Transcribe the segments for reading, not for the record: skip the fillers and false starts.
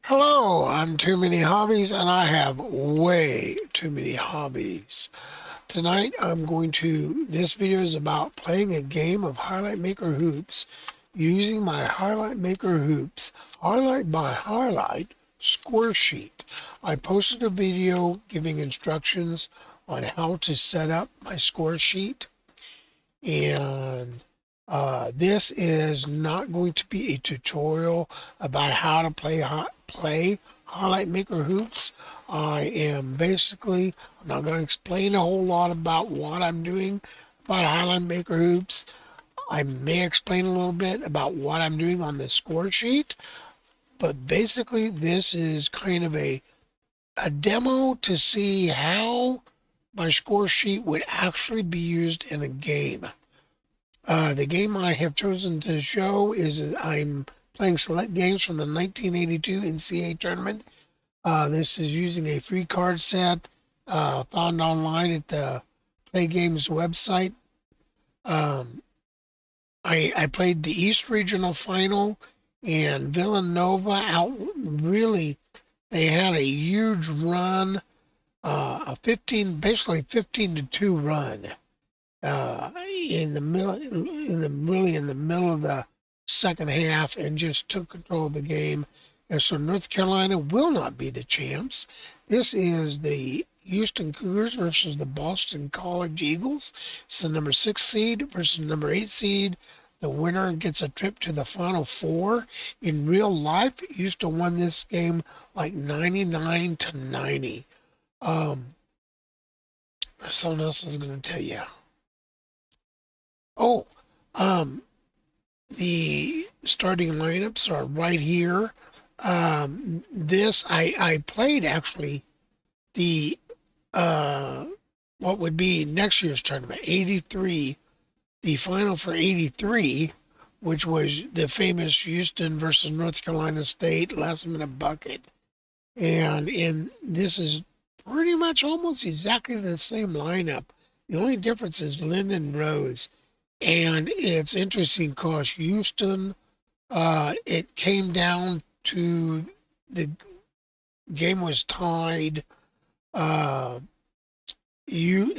Hello, I'm Too Many Hobbies, and I have way too many hobbies. Tonight, this video is about playing a game of Highlight Maker Hoops using my Highlight Maker Hoops highlight by highlight score sheet. I posted a video giving instructions on how to set up my score sheet, and this is not going to be a tutorial about how to play Highlight Maker Hoops. I'm not going to explain a whole lot about what I'm doing about Highlight Maker Hoops. I may explain a little bit about what I'm doing on the score sheet, but basically this is kind of a demo to see how my score sheet would actually be used in a game. The game I have chosen to show is I'm playing select games from the 1982 NCAA tournament. This is using a free card set found online at the Play Games website. Um, I played the East Regional Final, and Villanova they had a huge run, basically 15-2 run. In the middle of the second half, and just took control of the game. And so North Carolina will not be the champs. This is the Houston Cougars versus the Boston College Eagles. It's the number 6 seed versus number 8 seed. The winner gets a trip to the Final Four. In real life, Houston won this game like 99-90. Someone else is going to tell you. Oh, um, the starting lineups are right here. I played actually the what would be next year's tournament, 83, the final for 83, which was the famous Houston versus North Carolina State last minute bucket. And this is pretty much almost exactly the same lineup. The only difference is Lyndon Rose. And it's interesting because Houston, it came down to the game was tied. In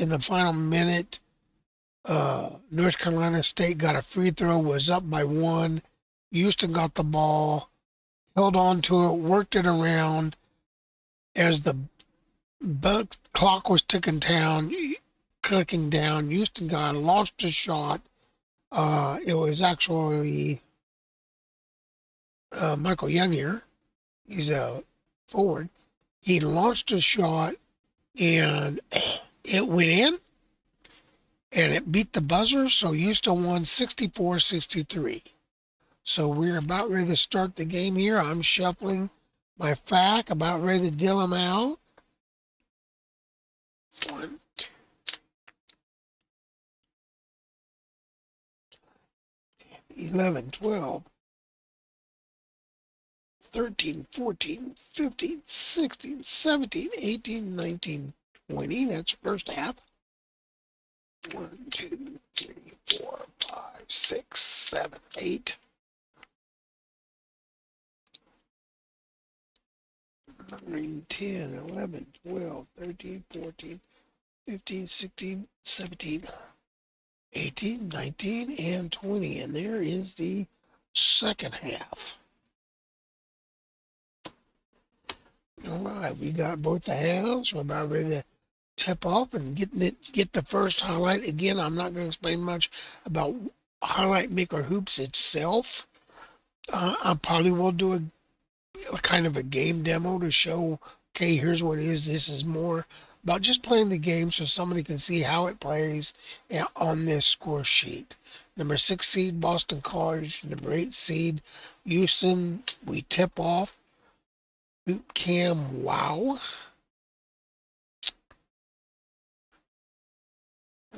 the final minute, North Carolina State got a free throw, was up by one. Houston got the ball, held on to it, worked it around. As the clock was clicking down, Houston lost a shot. It was actually Michael Young here. He's a forward. He launched a shot and it went in and it beat the buzzer. So Houston won 64-63. So we're about ready to start the game here. I'm shuffling my FAQ, about ready to deal them out. 1, 11, 12, 13, 14, 15, 16, 17, 18, 19, 20. That's first half. 1, 2, 3, 4, 5, 6, 7, 8. 9, 10, 11, 12, 13, 14, 15, 16, 17, 18, 19, and 20. And there is the second half. All right, we got both the halves. We're about ready to tip off and get the first highlight. Again, I'm not going to explain much about Highlight Maker Hoops itself. I probably will do a kind of a game demo to show, okay, here's what it is. This is more about just playing the game so somebody can see how it plays on this score sheet. Number 6 seed, Boston College. Number 8 seed, Houston. We tip off. Hoop Cam, wow.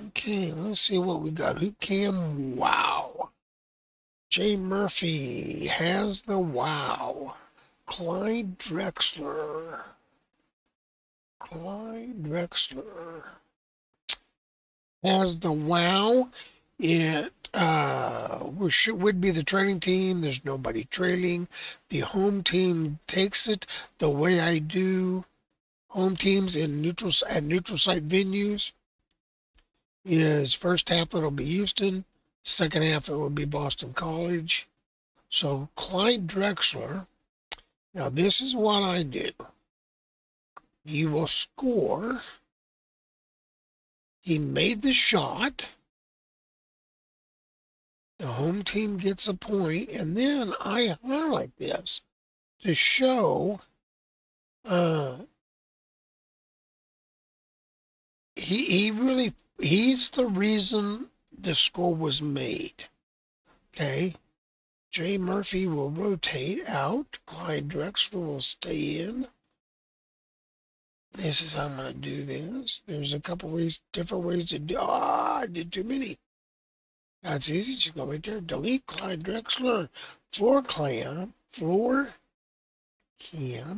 Okay, let's see what we got. Hoop Cam, wow. Jay Murphy has the wow. Clyde Drexler. Clyde Drexler has the wow. It would be the trailing team. There's nobody trailing. The home team takes it the way I do home teams in neutral site venues. Is first half it'll be Houston, second half it will be Boston College. So Clyde Drexler. Now this is what I do. He will score. He made the shot. The home team gets a point, and then I highlight this to show uh, he's the reason the score was made. Okay, Jay Murphy will rotate out. Clyde Drexler will stay in. This is how I'm going to do this. There's a couple ways, different ways to do. I did too many. That's easy. Just go right there. Delete Clyde Drexler. Floor cam,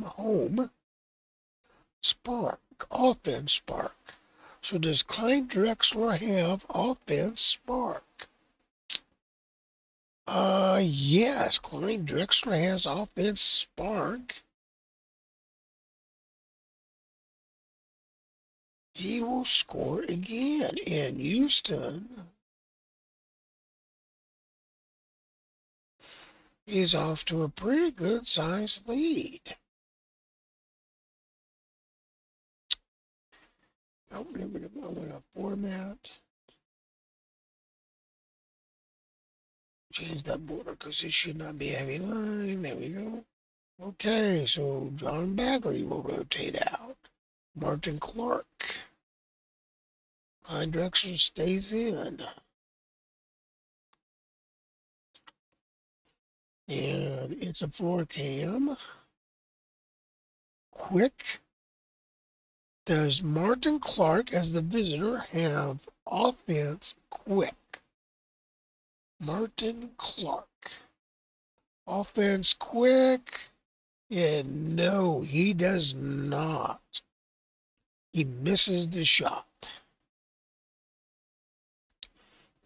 home, spark, offense spark. So does Clyde Drexler have offense spark? Yes, Clyde Drexler has offense spark. He will score again. And Houston is off to a pretty good sized lead. Oh, I'm going to format. Change that border because it should not be a heavy line. There we go. Okay, so John Bagley will rotate out. Martin Clark. Clyde Drexler stays in. And it's a floor cam. Quick. Does Martin Clark, as the visitor, have offense quick? Martin Clark. Offense quick. And no, he does not. He misses the shot.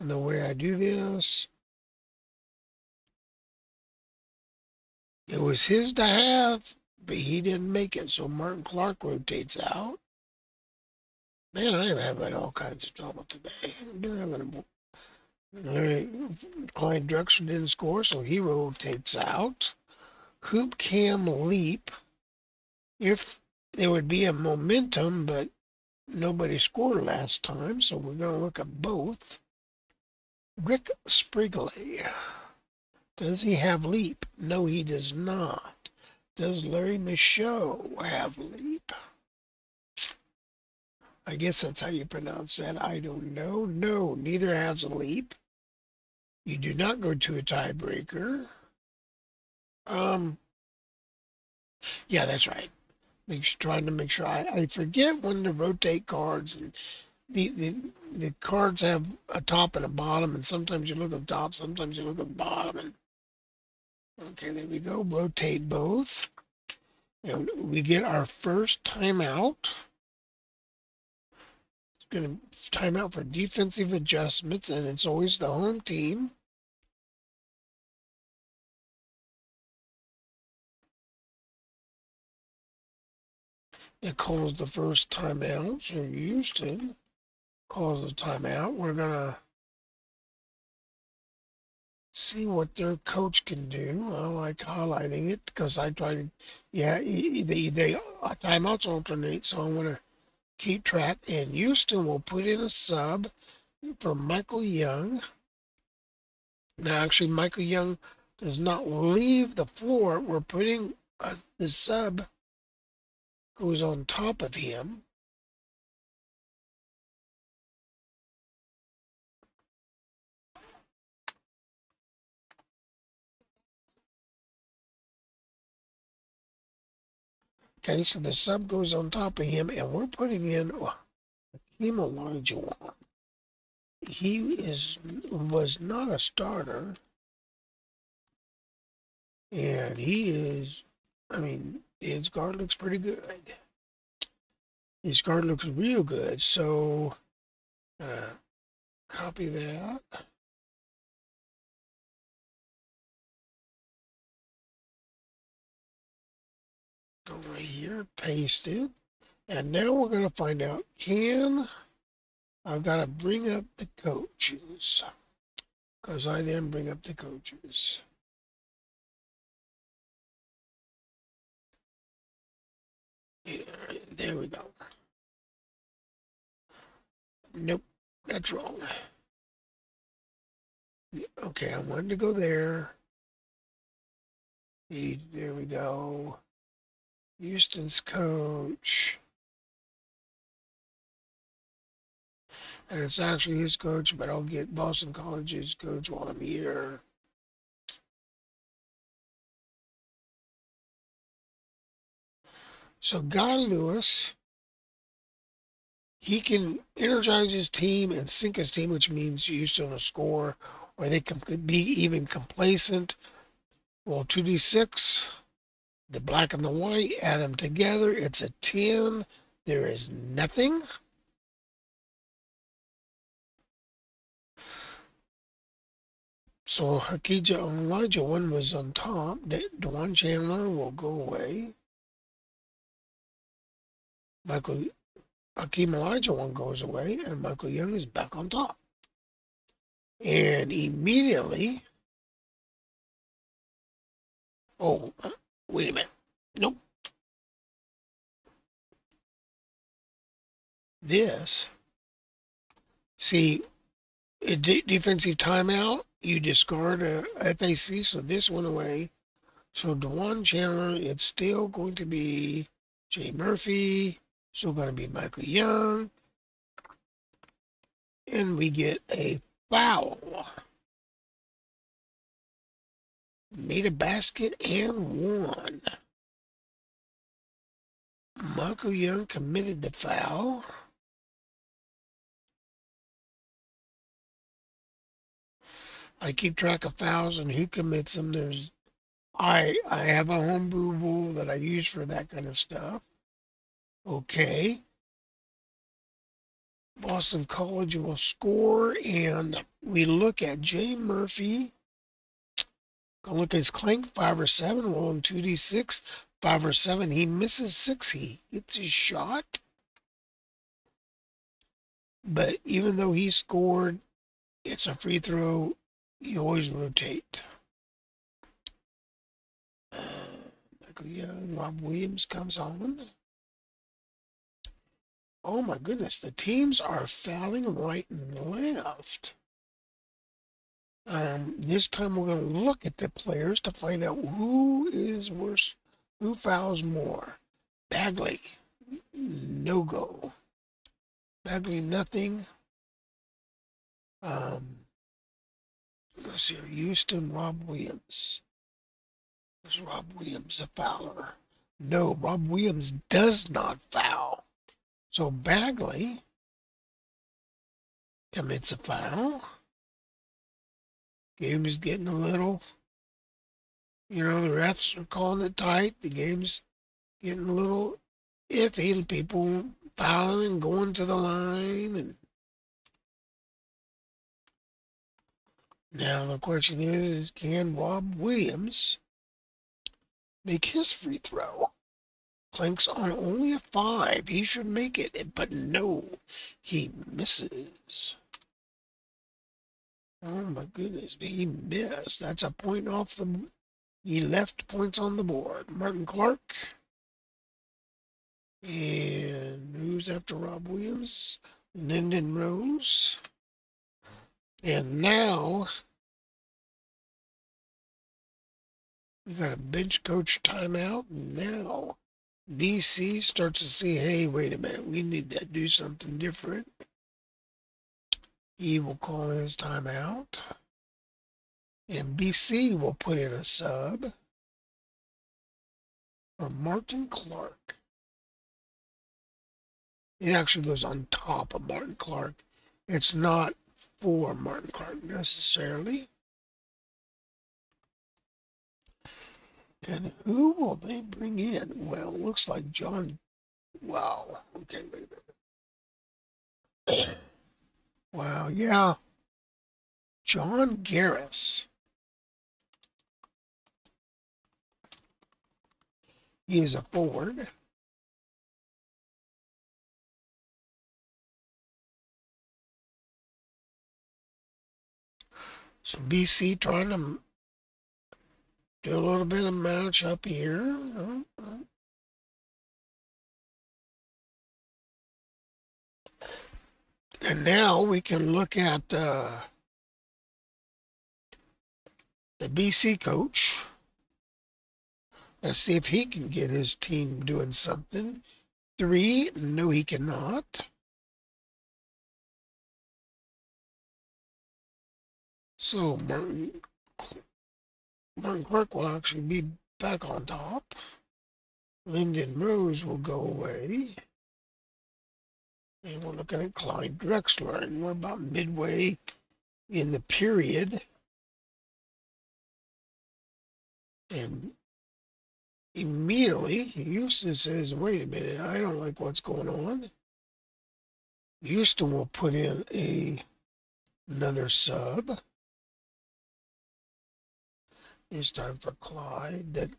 And the way I do this, it was his to have, but he didn't make it. So Martin Clark rotates out. Man, I am having all kinds of trouble today. I've been having all right. Clyde Drexler didn't score, so he rotates out. Hoop cam leap. If there would be a momentum, but nobody scored last time, so we're going to look at both. Rick Sprigley. Does he have leap? No, he does not. Does Larry Michaud have leap? I guess that's how you pronounce that. I don't know. No, neither has a leap. You do not go to a tiebreaker. Yeah, that's right. Trying to make sure I forget when to rotate cards, and the cards have a top and a bottom, and sometimes you look at the top, sometimes you look at the bottom, and okay, there we go. Rotate both, and we get our first timeout. It's going to timeout for defensive adjustments, and it's always the home team. It calls the first timeout. So Houston calls the timeout. We're going to see what their coach can do. I like highlighting it because I try to, yeah, they timeouts alternate, so I want to keep track. And Houston will put in a sub for Michael Young. Now, actually, Michael Young does not leave the floor. We're putting the sub goes on top of him. Okay, so the sub goes on top of him, and we're putting in Hakeem Olajuwon. He was not a starter, and he is. I mean, his guard looks pretty good. His guard looks real good. So Copy that. Go right here, paste it. And now we're going to find out, I've got to bring up the coaches, because I didn't bring up the coaches. Yeah, there we go. Nope, that's wrong. Okay, I wanted to go there. There we go. Houston's coach. And it's actually his coach, but I'll get Boston College's coach while I'm here. So Guy Lewis, he can energize his team and sink his team, which means Houston will score, or they can be even complacent. Well, 2d6, the black and the white, add them together. It's a 10. There is nothing. So Hakija and Elijah, one was on top. Dewan Chandler will go away. Michael Hakeem Elijah one goes away, and Michael Young is back on top. And immediately, oh, wait a minute. Nope. This, see, defensive timeout, you discard a FAC, so this went away. So Dewan Chandler, it's still going to be Jay Murphy, still going to be Michael Young, and we get a foul. Made a basket and won. Michael Young committed the foul. I keep track of fouls and who commits them. I have a homebrew rule that I use for that kind of stuff. Okay. Boston College will score, and we look at Jay Murphy. Gonna look at his clank, 5 or 7, roll him 2d6, 5 or 7. He misses 6. He hits his shot. But even though he scored, it's a free throw. You always rotate. Michael Young, Rob Williams comes on. Oh my goodness, the teams are fouling right and left. This time we're going to look at the players to find out who is worse, who fouls more. Bagley, no go. Bagley, nothing. Let's see, Houston, Rob Williams. Is Rob Williams a fouler? No, Rob Williams does not foul. So Bagley commits a foul. Game is getting a little, the refs are calling it tight. The game's getting a little iffy. People fouling and going to the line. And now the question is, can Rob Williams make his free throw? Clanks on only a 5. He should make it, but no, he misses. Oh my goodness, he missed. That's a point off he left points on the board. Martin Clark. And who's after Rob Williams? Lyndon Rose. And now we got a bench coach timeout. Now BC starts to see, hey, wait a minute, we need to do something different. He will call his timeout. And BC will put in a sub for Martin Clark. It actually goes on top of Martin Clark. It's not for Martin Clark necessarily. And who will they bring in? Well, it looks like John. Wow. Okay, wait a minute. Wow, yeah. John Garris. He is a forward. So BC trying to do a little bit of match up here. And now we can look at the BC coach. Let's see if he can get his team doing something. 3, no, he cannot. So Martin Clark will actually be back on top. Lyndon Rose will go away. And we're looking at Clyde Drexler, and we're about midway in the period. And immediately, Houston says, wait a minute, I don't like what's going on. Houston will put in another sub. It's time for Clyde.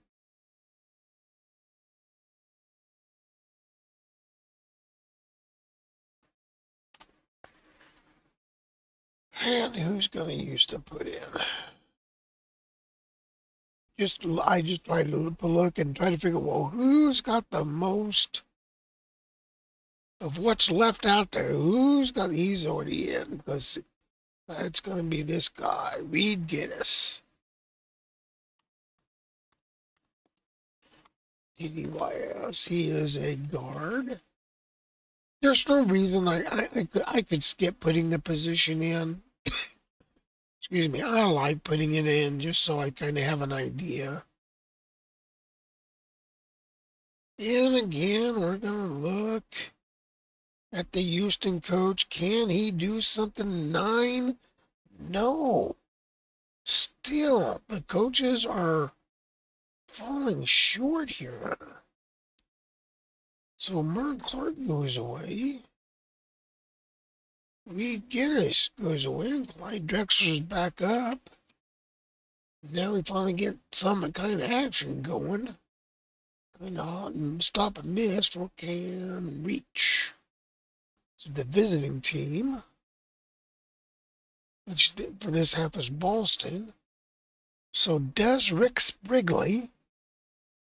And who's going to Houston put in? I just try to look and try to figure, well, who's got the most of what's left out there? He's already in, because it's going to be this guy, Reed Giddis. DDYS. He is a guard. There's no reason I could skip putting the position in. Excuse me. I like putting it in just so I kind of have an idea. And again, we're going to look at the Houston coach. Can he do something? 9? No. Still, the coaches are falling short here. So Mark Clark goes away. Reed Giddis goes away. And Clyde Drexler's back up. Now we finally get some kind of action going. Kind of hot and stop and miss for Cam Reach. So the visiting team, which for this half is Boston. So does Rick Sprigley,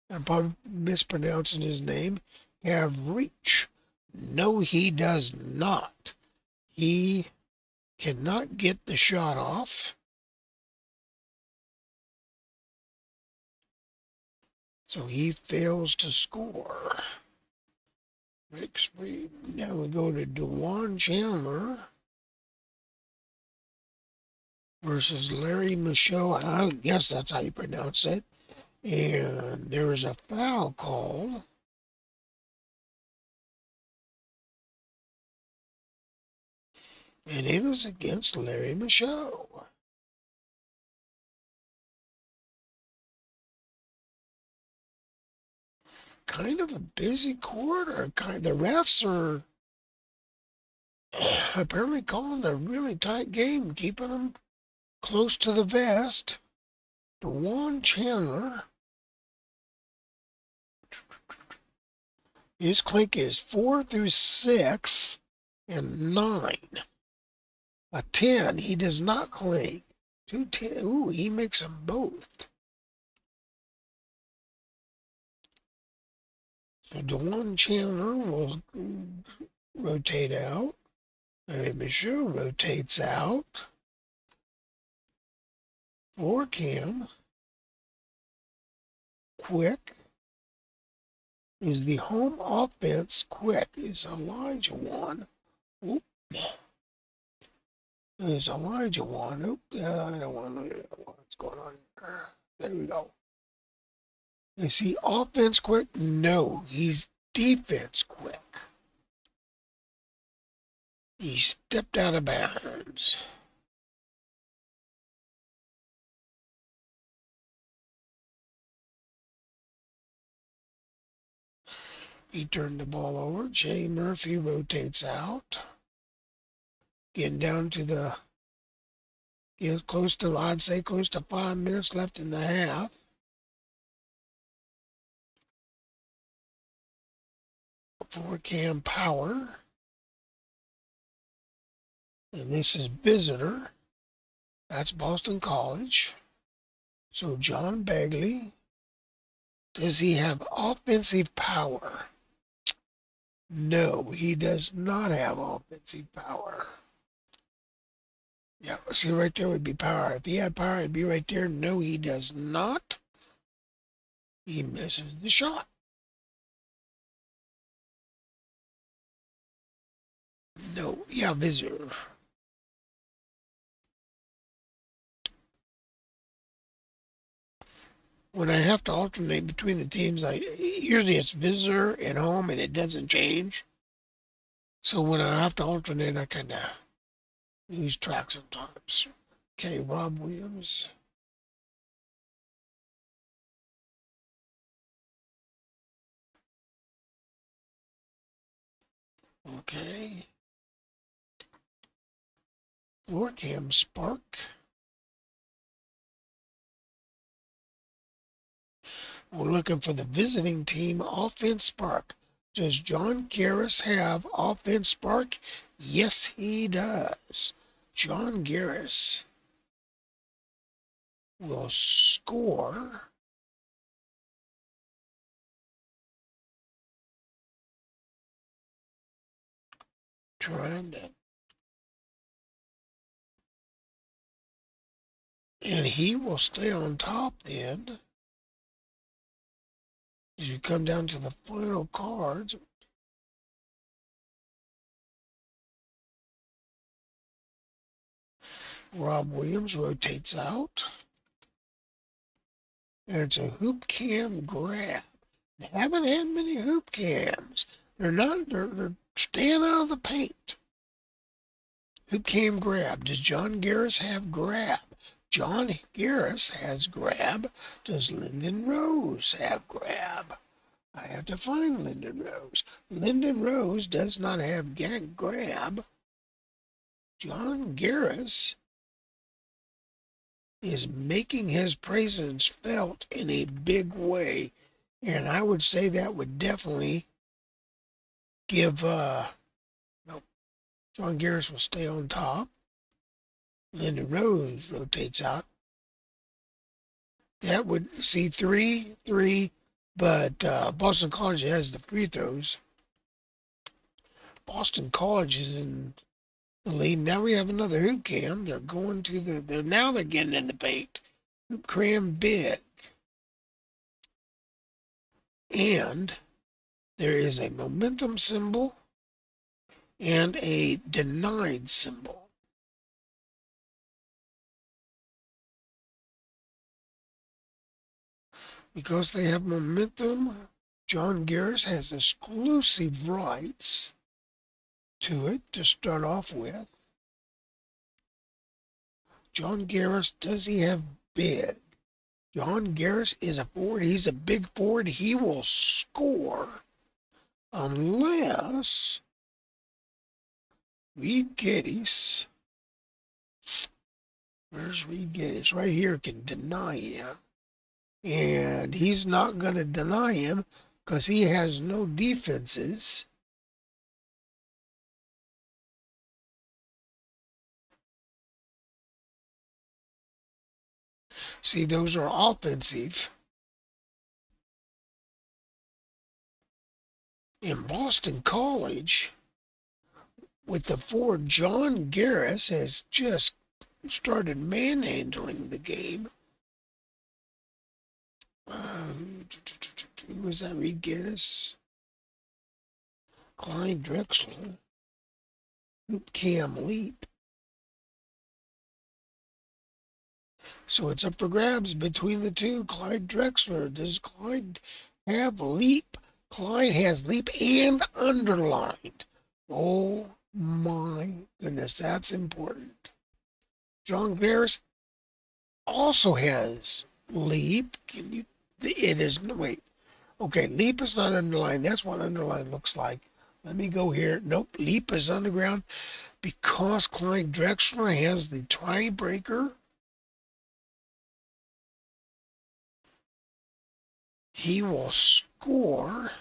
I'm probably mispronouncing his name, have reach? No, he does not. He cannot get the shot off. So he fails to score. Rick Sprigley. Now we go to DeJuan Chandler versus Larry Michaud. I guess that's how you pronounce it. And there is a foul called. And it was against Larry Michaud. Kind of a busy quarter. The refs are apparently calling a really tight game, keeping them close to the vest. DeJuan Chandler, his clink is 4 through 6 and 9. A 10, he does not clink. 2 10, ooh, he makes them both. So DeJuan Chandler will rotate out. Larry Michaud rotates out. For Cam. Quick is the home offense. Quick is Elijah Wan. Oop. There's Elijah Wan. Oop. I don't want to know what's going on here. There we go. Is he offense quick? No, he's defense quick. He stepped out of bounds. He turned the ball over. Jay Murphy rotates out. Getting down to the, close to, I'd say close to 5 minutes left in the half. For Cam Power. And this is visitor. That's Boston College. So John Bagley. Does he have offensive power? No, he does not have offensive power. Yeah, see right there would be power. If he had power, it'd be right there. No, he does not. He misses the shot. No, yeah, visitor. When I have to alternate between the teams, usually it's visitor and home, and it doesn't change. So when I have to alternate, I kind of lose track sometimes. Okay, Rob Williams. Okay. Cam Spark. We're looking for the visiting team offense spark. Does John Garris have offense spark? Yes, he does. John Garris will score trying to, and he will stay on top then as you come down to the final cards. Rob Williams rotates out. And it's a hoop cam grab. They haven't had many hoop cams. They're staying out of the paint. Hoop cam grab. Does John Garris have grab? John Garris has grab. Does Lyndon Rose have grab? I have to find Lyndon Rose. Lyndon Rose does not have grab. John Garris is making his presence felt in a big way. And I would say that would definitely give, no, John Garris will stay on top. Lyndon Rose rotates out. That would see 3-3, but Boston College has the free throws. Boston College is in the lead. Now we have another hoop cam. They're going to they're getting in the paint. Hoop cam big. And there is a momentum symbol and a denied symbol. Because they have momentum, John Garris has exclusive rights to it to start off with. John Garris, does he have big? John Garris is a forward. He's a big forward. He will score unless Reed Geddes, where's Reed Geddes? Right here can deny him. And he's not going to deny him because he has no defenses. See, those are offensive. In Boston College, with the forward, John Garris has just started manhandling the game. Who was that? Reed Geddes? Clyde Drexler. Hoop cam leap. So it's up for grabs between the two. Clyde Drexler. Does Clyde have leap? Clyde has leap and underlined. Oh my goodness, that's important. John Garris also has leap. It is, wait. Okay, leap is not underlined. That's what underline looks like. Let me go here. Nope, leap is underground. Because Clyde Drexler has the tiebreaker, he will score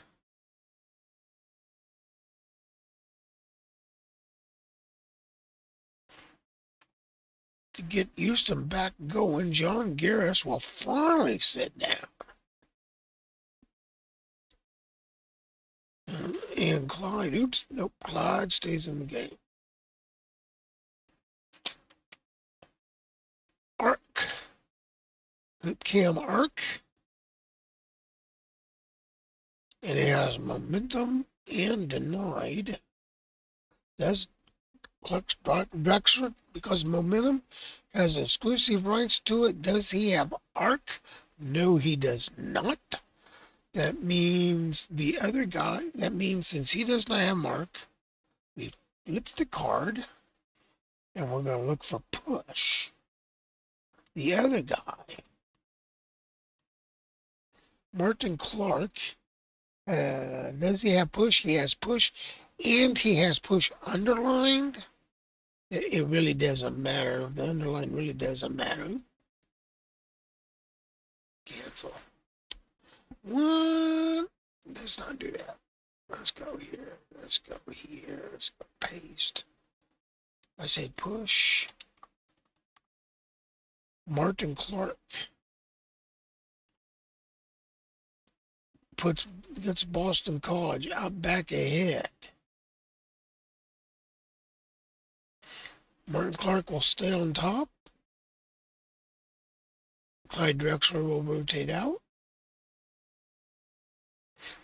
to get Houston back going. John Garris will finally sit down. And Clyde, nope, Clyde stays in the game. Arc, Hoop Cam Arc, and it has momentum and denied. That's Drexler because momentum has exclusive rights to it. Does he have arc? No, he does not. That means the other guy, that means since he does not have mark, we flip the card and we're going to look for push. The other guy, Martin Clark, does he have push? He has push and he has push underlined. It really doesn't matter. The underline really doesn't matter. Cancel. What? Let's not do that. Let's go here. Let's go here. Let's go paste. I say push. Martin Clark gets Boston College out back ahead. Martin Clark will stay on top. Clyde Drexler will rotate out.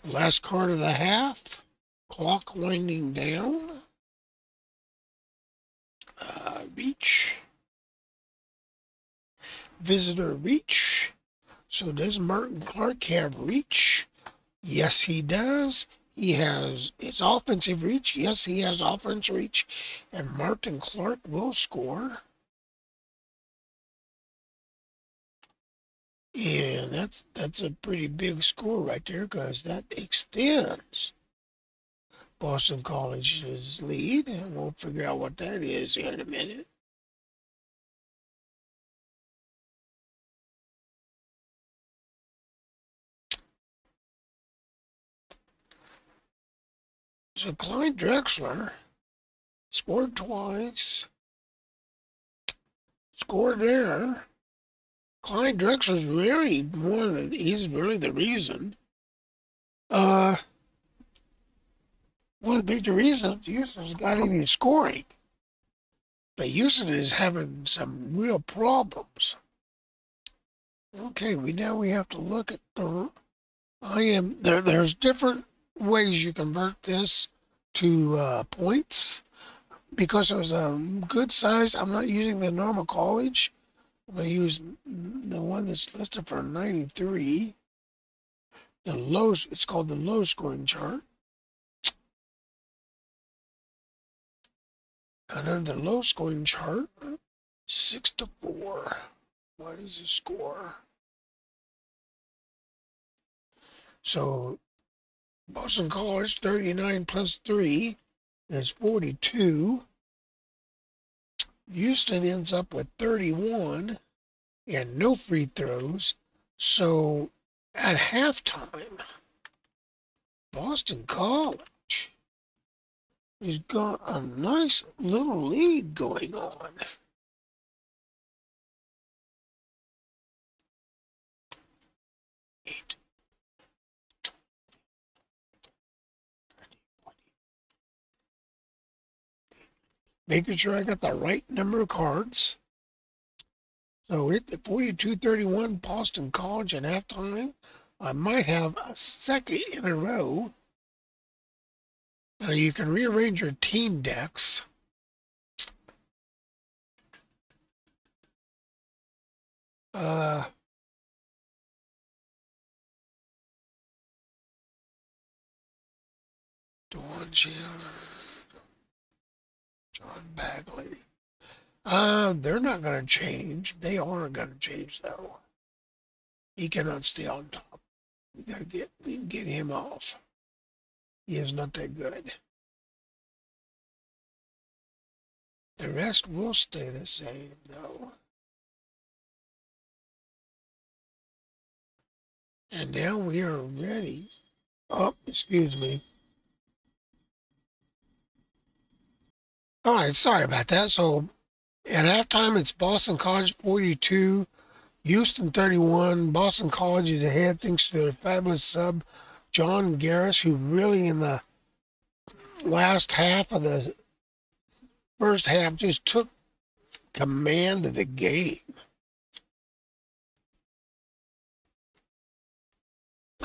Last card of the half. Clock winding down. Reach. Visitor reach. So does Martin Clark have reach? Yes, he does. He has his offensive reach. Yes, he has offense reach. And Martin Clark will score. And that's a pretty big score right there because that extends Boston College's lead. And we'll figure out what that is in a minute. So Clyde Drexler scored twice. Scored there. Clyde Drexler's really he's really the reason. One of the big reasons Houston's got any scoring. But Houston is having some real problems. Okay, we have to look at there's different ways you convert this to points. Because it was a good size, I'm not using the normal college. I'm going to use the one that's listed for 93. It's called the low scoring chart. Under the low scoring chart, 6-4. What is the score? So Boston College 39 plus 3 is 42. Houston ends up with 31 and no free throws. So at halftime, Boston College has got a nice little lead going on. Making sure I got the right number of cards. So at 42-31 Boston College at halftime. I might have a second in a row. Now you can rearrange your team decks. Dawn Chandler, John Bagley. They're not going to change. They are going to change though. He cannot stay on top. We got to get him off. He is not that good. The rest will stay the same, though. And now we are ready. Oh, excuse me. All right, sorry about that. So at halftime, it's Boston College 42, Houston 31. Boston College is ahead thanks to their fabulous sub, John Garris, who really in the last half of the first half just took command of the game.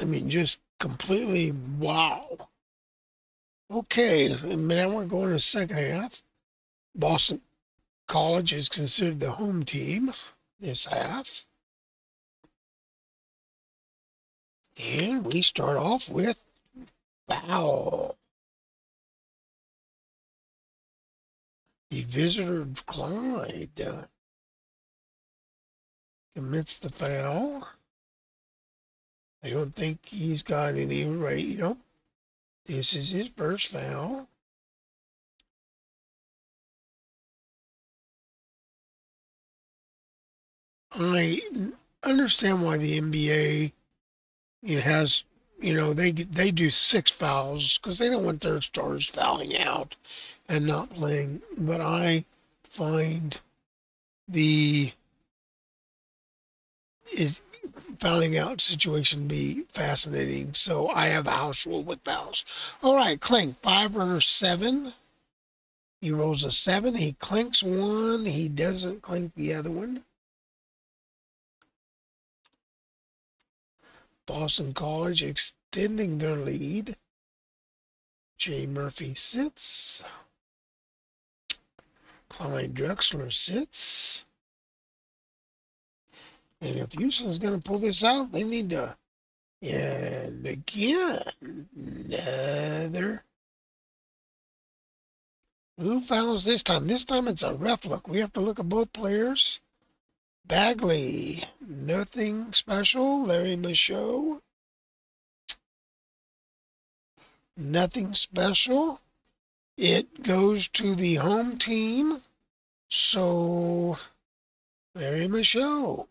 I mean, just completely wow. Okay, and now we're going to the second half. Boston College is considered the home team this half. And we start off with foul. The visitor Clyde commits the foul. I don't think he's got any right. This is his first foul. I understand why the NBA has, they do 6 fouls because they don't want their stars fouling out and not playing. But I find the is fouling out situation be fascinating. So I have a house rule with fouls. All right, Clink, 5 runner 7. He rolls a 7. He clinks one. He doesn't clink the other one. Boston College extending their lead. Jay Murphy sits. Clyde Drexler sits. And if Houston's going to pull this out, they need to. And again, another. Who fouls this time? This time it's a ref look. We have to look at both players. Bagley, nothing special. Larry Michaud, nothing special. It goes to the home team. So, Larry Michaud.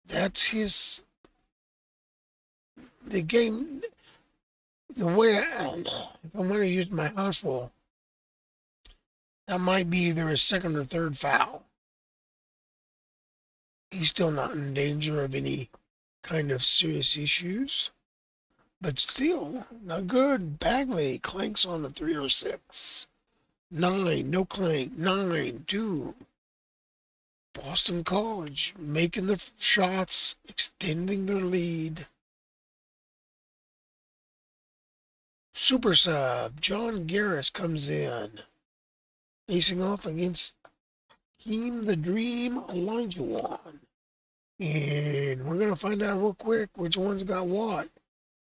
That's the game, the way if I'm going to use my house rule, that might be either a second or third foul. He's still not in danger of any kind of serious issues, but still not good. Bagley clanks on the 3 or 6. 9, no clank. 9, 2. Boston College making the shots, extending their lead. Super sub, John Garris comes in, facing off against Team the Dream Elijah. And we're going to find out real quick which one's got what,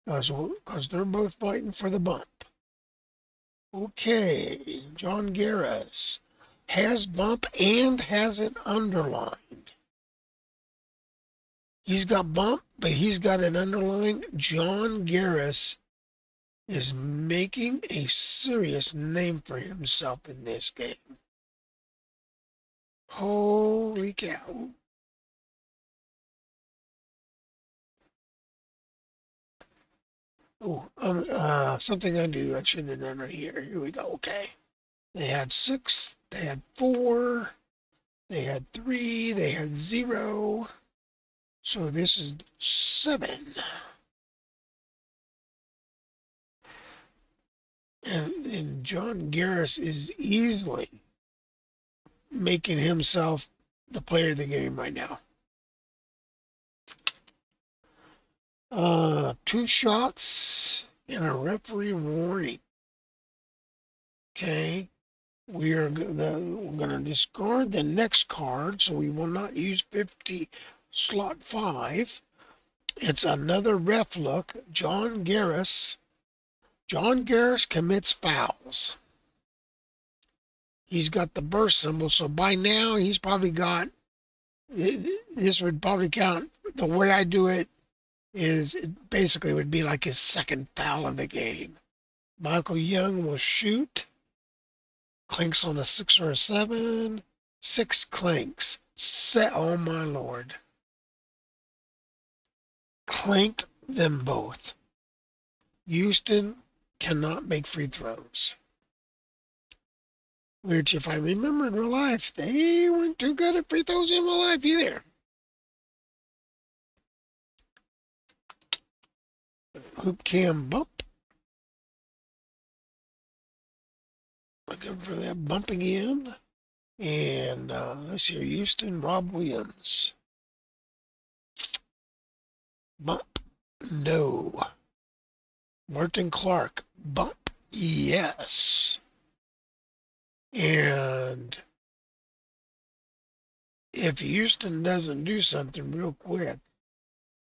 because they're both fighting for the bump. Okay, John Garris has bump and has it underlined. He's got bump, but he's got it underlined. John Garris is making a serious name for himself in this game. Holy cow. Oh, something I should have done right here. Here we go. Okay. They had 6, they had 4, they had 3, they had 0. So this is 7. And John Garris is easily making himself the player of the game right now. 2 shots and a referee warning. Okay, we're gonna discard the next card, so we will not use 50 slot 5. It's another ref look. John Garris commits fouls. He's got the burst symbol, so by now he's probably got, this would probably count, the way I do it, is it basically would be like his second foul of the game. Michael Young will shoot, clinks on a 6 or a 7, 6 clinks. Oh my lord. Clanked them both. Houston cannot make free throws. Which, if I remember in real life, they weren't too good at free throws in real life either. Hoop cam bump. Looking for that bump again. And let's see, Houston, Rob Williams. Bump. No. Martin Clark. Bump. Yes. And if Houston doesn't do something real quick,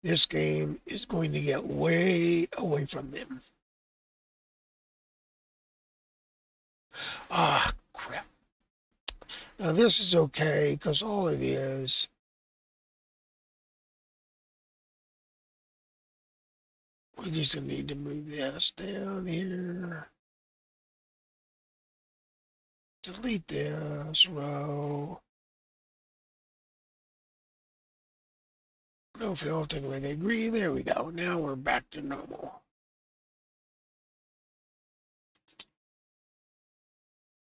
this game is going to get way away from them. Ah, crap. Now this is okay because all it is, we just need to move this down here. Delete this row. No fill, take away the green. There we go. Now we're back to normal.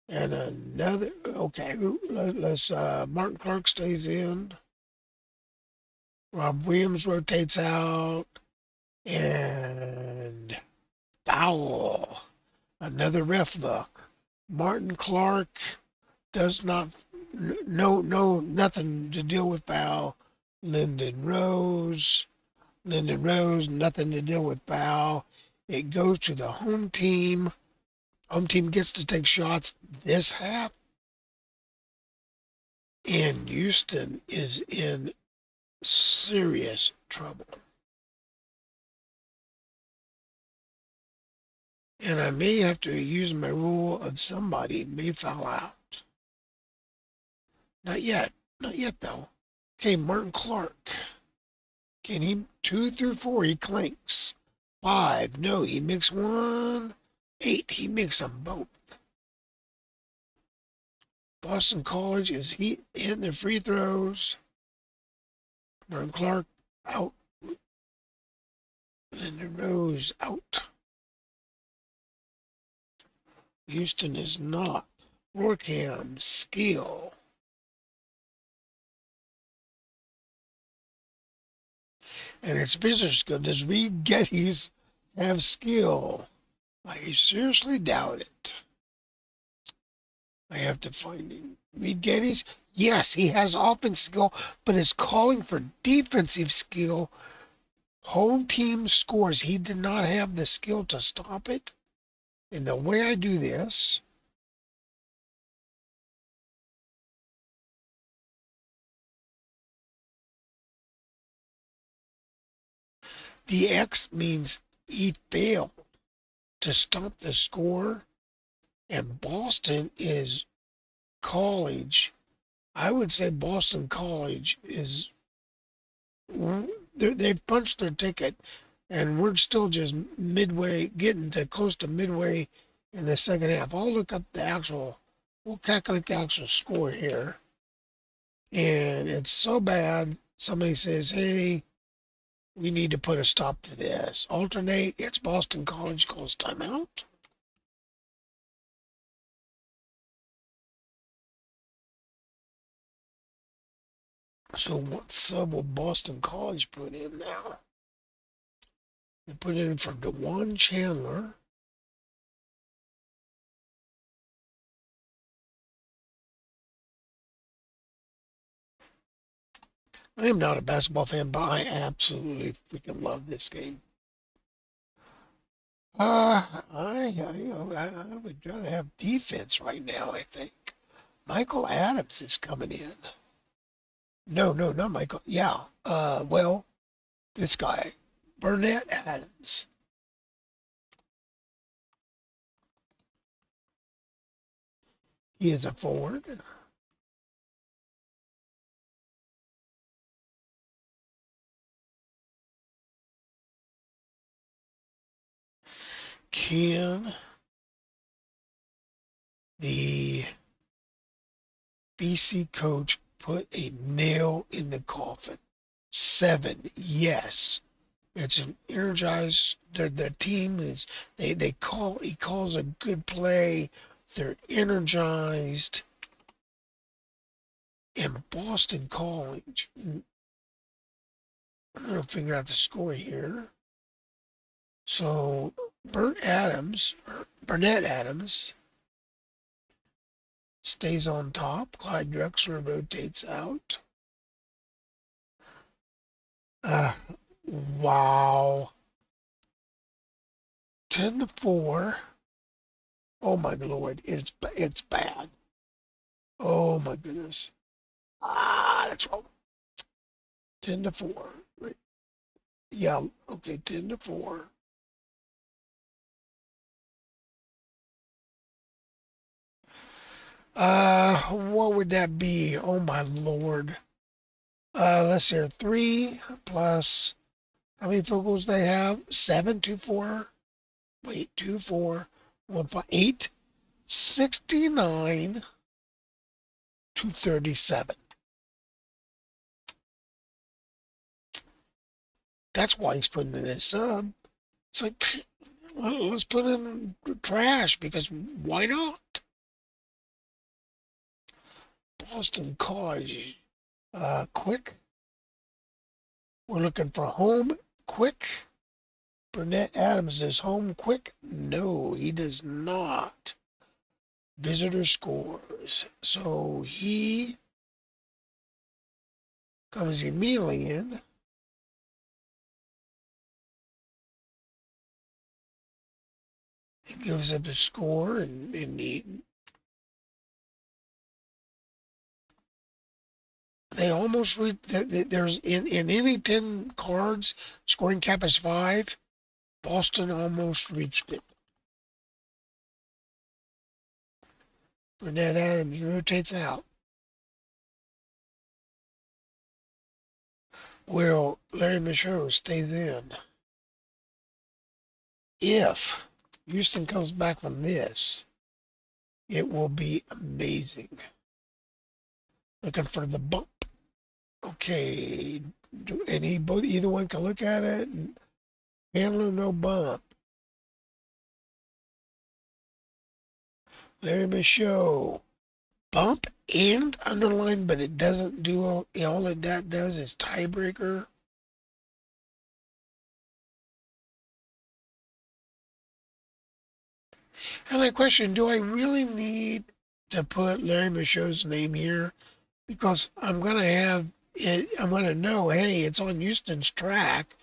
And another, okay, let's, Martin Clark stays in. Rob Williams rotates out. And foul. Another ref look. Martin Clark does not, nothing to deal with foul. Lyndon Rose, nothing to deal with foul. It goes to the home team. Home team gets to take shots this half. And Houston is in serious trouble. And I may have to use my rule of somebody may foul out. Not yet. Not yet, though. Okay, Martin Clark. Can he, 2 through 4, he clinks. 5, no, he makes 1. 8, he makes them both. Boston College is he hitting their free throws. Martin Clark out. Lyndon Rose out. Houston is not. Rorkham, skill. And it's visitor skill. Does Reed Geddes have skill? I seriously doubt it. I have to find him. Reed Geddes? Yes, he has offensive skill, but is calling for defensive skill. Home team scores. He did not have the skill to stop it. And the way I do this, the X means he failed to stop the score. And Boston is college. I would say Boston College is, they've punched their ticket, and we're still just midway, getting to close to midway in the second half. I'll look up the actual, we'll calculate the actual score here. And it's so bad, somebody says, hey, we need to put a stop to this. Alternate, it's Boston College calls timeout. So what sub will Boston College put in now? They put in for DeJuan Chandler. I am not a basketball fan, but I absolutely freaking love this game. I would rather have defense right now, I think. Michael Adams is coming in. No, not Michael. Yeah. Well, this guy, Burnett Adams. He is a forward. Can the BC coach put a nail in the coffin? 7, yes. It's an energized. The team is. They call. He calls a good play. They're energized. And Boston College. I'm gonna figure out the score here. So Burnett Adams stays on top. Clyde Drexler rotates out. Uh, wow. 10-4. Oh my lord, it's bad. Oh my goodness. That's wrong. 10-4. Wait. Yeah, okay, 10-4. What would that be? Oh my lord. Let's see, 3 plus how many field goals they have? 7, 2, 4. Wait, 2, 4, 1, 5, 8. 69 to 37. That's why he's putting in his sub. It's like, well, let's put in trash because why not? Boston College, quick. We're looking for home quick. Burnett Adams is home quick. No, he does not. Visitor scores. So he comes immediately in. He gives up the score and they almost reach. There's in any 10 cards, scoring cap is 5. Boston almost reached it. Burnett Adams rotates out. Well, Larry Michaud stays in. If Houston comes back from this, it will be amazing. Looking for the bump. Okay, either one can look at it. And Handler, no bump. Larry Michaud, bump and underline, but it doesn't do all that does is tiebreaker. And I question, do I really need to put Larry Michaud's name here? Because I'm gonna have it. I'm gonna know, hey, it's on Houston's track.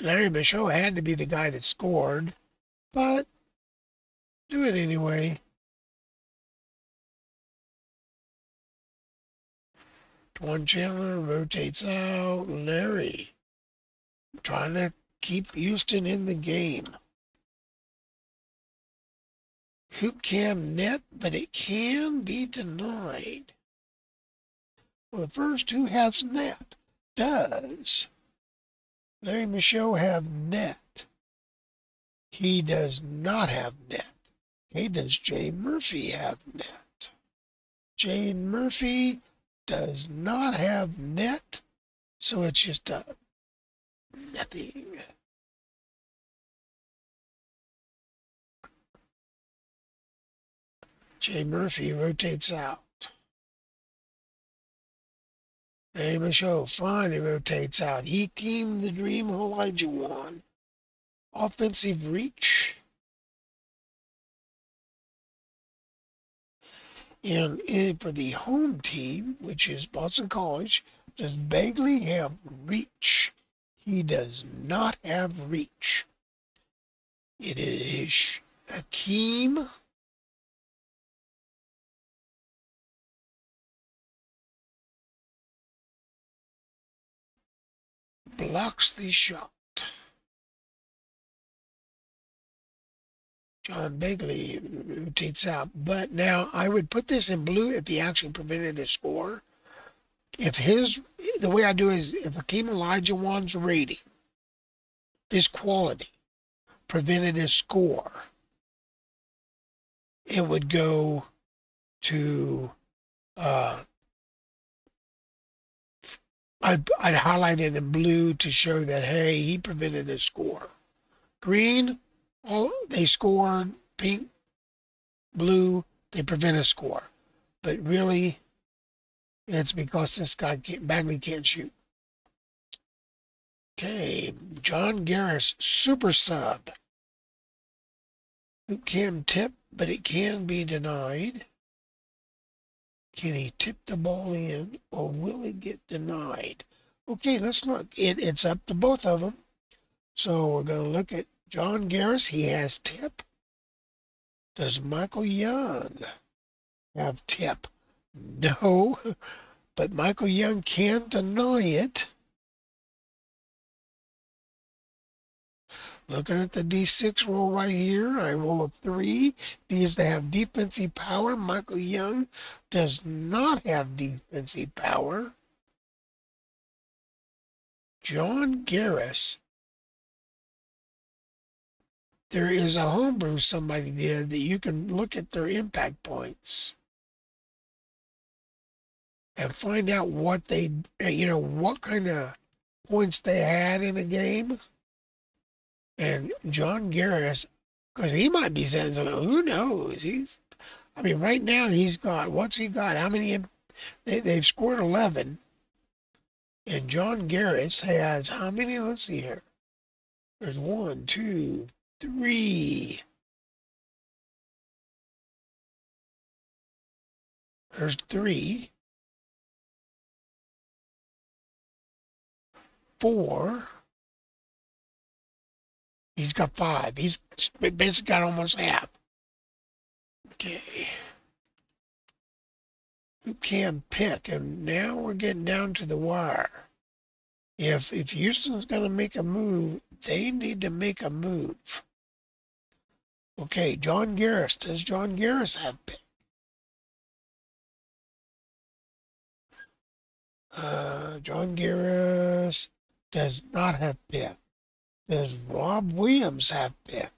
Larry Michaud had to be the guy that scored, but do it anyway. Dwan Chandler rotates out. Larry trying to keep Houston in the game. Hoop cam net, but it can be denied. Well, the first, who has net? Does Larry Michaud have net? He does not have net. Okay, does Jay Murphy have net? Jay Murphy does not have net, so it's just a nothing. Jay Murphy rotates out. Larry Michaud finally rotates out. Hakeem the Dream Olajuwon. Offensive reach. And for the home team, which is Boston College, does Bagley have reach? He does not have reach. It is Hakeem. Blocks the shot. John Bagley rotates out. But now I would put this in blue if he actually prevented a score. The way I do is if Hakeem Olajuwon's rating, this quality, prevented a score, it would go to, I'd highlight it in blue to show that, hey, he prevented a score. Green, oh, they scored. Pink, blue, they prevent a score. But really, it's because this guy Bagley can't shoot. Okay, John Garris, super sub. Who can tip, but it can be denied. Can he tip the ball in, or will it get denied? Okay, let's look. It's up to both of them. So we're going to look at John Garris. He has tip. Does Michael Young have tip? No, but Michael Young can deny it. Looking at the D6 roll right here, I roll a 3. Needs to have defensive power. Michael Young does not have defensive power. John Garris, there is a homebrew somebody did that you can look at their impact points and find out what they, what kind of points they had in a game. And John Garris, because he might be saying something, who knows? Right now he's got, what's he got? How many? They've scored 11. And John Garris has how many? Let's see here. There's 1, 2, 3. There's 3, 4. He's got 5. He's basically got almost half. Okay. Who can pick? And now we're getting down to the wire. If Houston's going to make a move, they need to make a move. Okay, John Garris. Does John Garris have pick? John Garris does not have pick. Does Rob Williams have pick?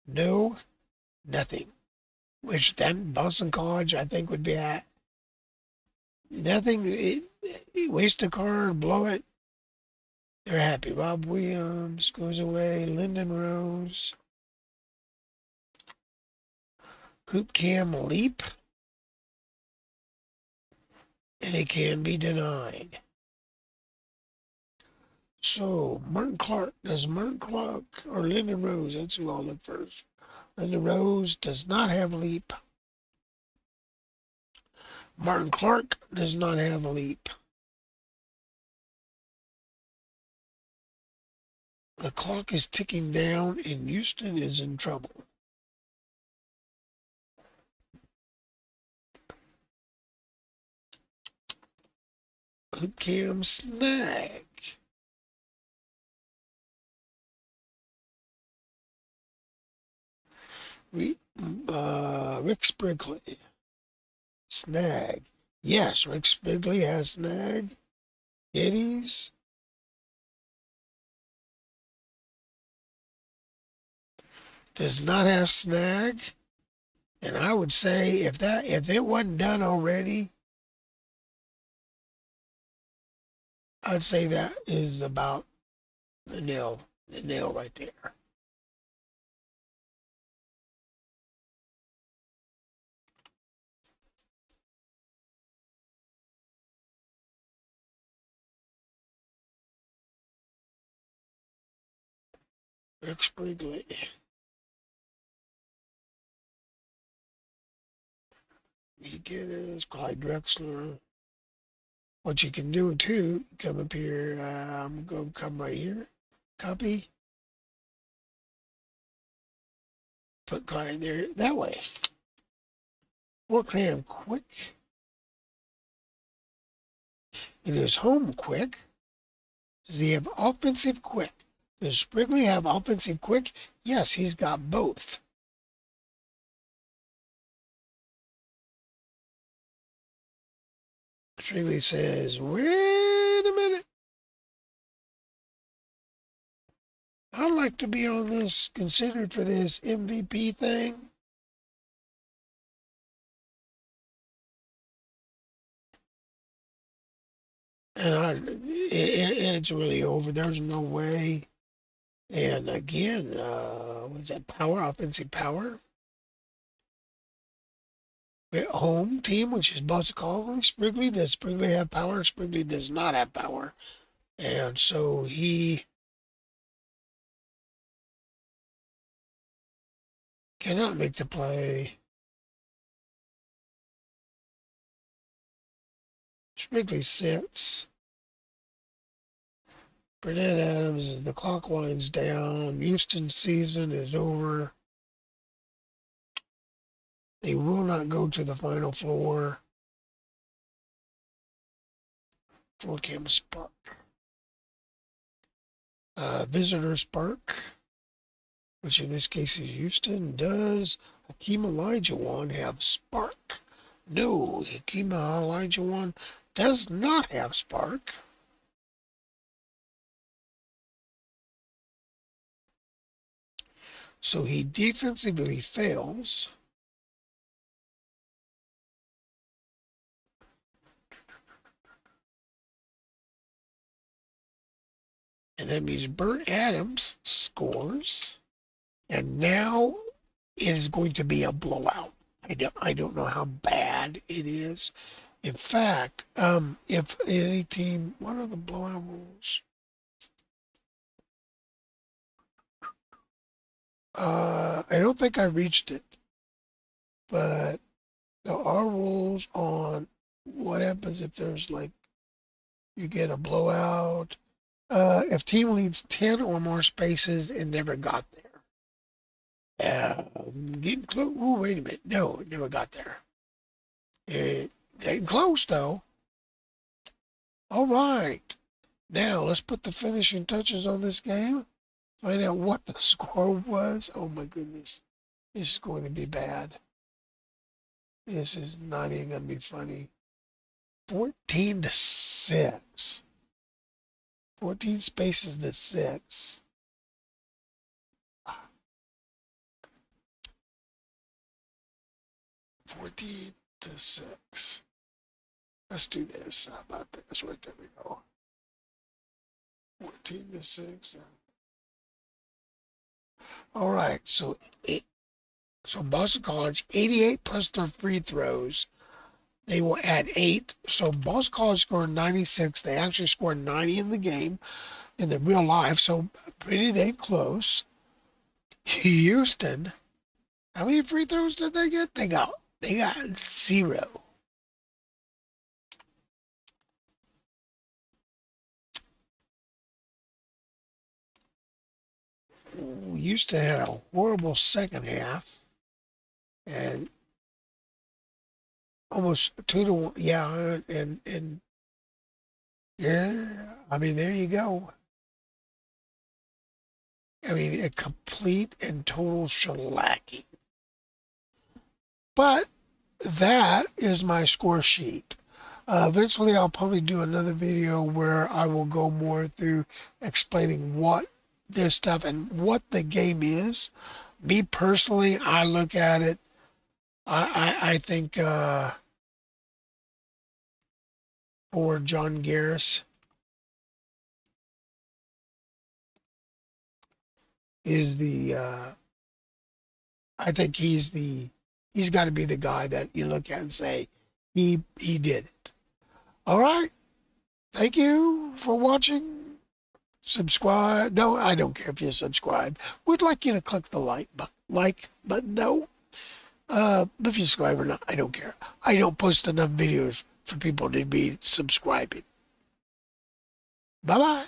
No, nothing. Which then Boston College, I think, would be at nothing. Waste a card, blow it. They're happy. Rob Williams goes away. Lyndon Rose. Hoop cam leap. And it can be denied. So, Martin Clark. Does Martin Clark or Lyndon Rose? That's who I'll look first. Lyndon Rose does not have leap. Martin Clark does not have a leap. The clock is ticking down and Houston is in trouble. Hoop cam snag. Rick Sprigley. Snag. Yes, Rick Sprigley has snag. Geddes. Does not have snag. And I would say if it wasn't done already, I'd say that is about the nail right there. Rick Sprigley. You get is Clyde Drexler. What you can do too, come up here, I'm going to come right here, copy, put Clyde there, that way. Work him quick. It is home quick. Does he have offensive quick? Does Sprigley have offensive quick? Yes, he's got both. Sprigley says, wait a minute. I'd like to be on this, considered for this MVP thing. And it's really over. There's no way. And again, was that power, offensive power? Home team, which is Boston Sprigley. Does Sprigley have power? Sprigley does not have power. And so he cannot make the play. Sprigley sits. Burnett Adams, the clock winds down. Houston's season is over. They will not go to the Final Four for Campus Park. Visitors Park, which in this case is Houston. Does Hakeem Olajuwon have spark? No, Hakeem Olajuwon does not have spark. So he defensively fails. And that means Burt Adams scores. And now it is going to be a blowout. I don't know how bad it is. In fact, if any team, what are the blowout rules? I don't think I reached it, but there are rules on what happens if there's like you get a blowout. If team leads 10 or more spaces and never got there. Getting close. Oh, wait a minute. No, it never got there. Getting close though. All right. Now let's put the finishing touches on this game. Find out what the score was. Oh my goodness. This is going to be bad. This is not even going to be funny. 14-6. 14 spaces to 6. 14-6. Let's do this. How about this? Right there we go. 14-6. All right. So Boston College, 88 plus their free throws. They will add 8. So Boston College scored 96. They actually scored 90 in the game in the real life. So pretty dang close. Houston, how many free throws did they get? They got 0. Houston had a horrible second half and almost 2-1. Yeah, and yeah, I mean there you go. I mean a complete and total shellacking. But that is my score sheet. Eventually, I'll probably do another video where I will go more through explaining what this stuff and what the game is. Me personally, I look at it. I think for John Garris is the. I think he's got to be the guy that you look at and say he did it. All right. Thank you for watching. Subscribe. No, I don't care if you subscribe. Would like you to click the like button. No. If you subscribe or not, I don't care. I don't post enough videos for people to be subscribing. Bye bye.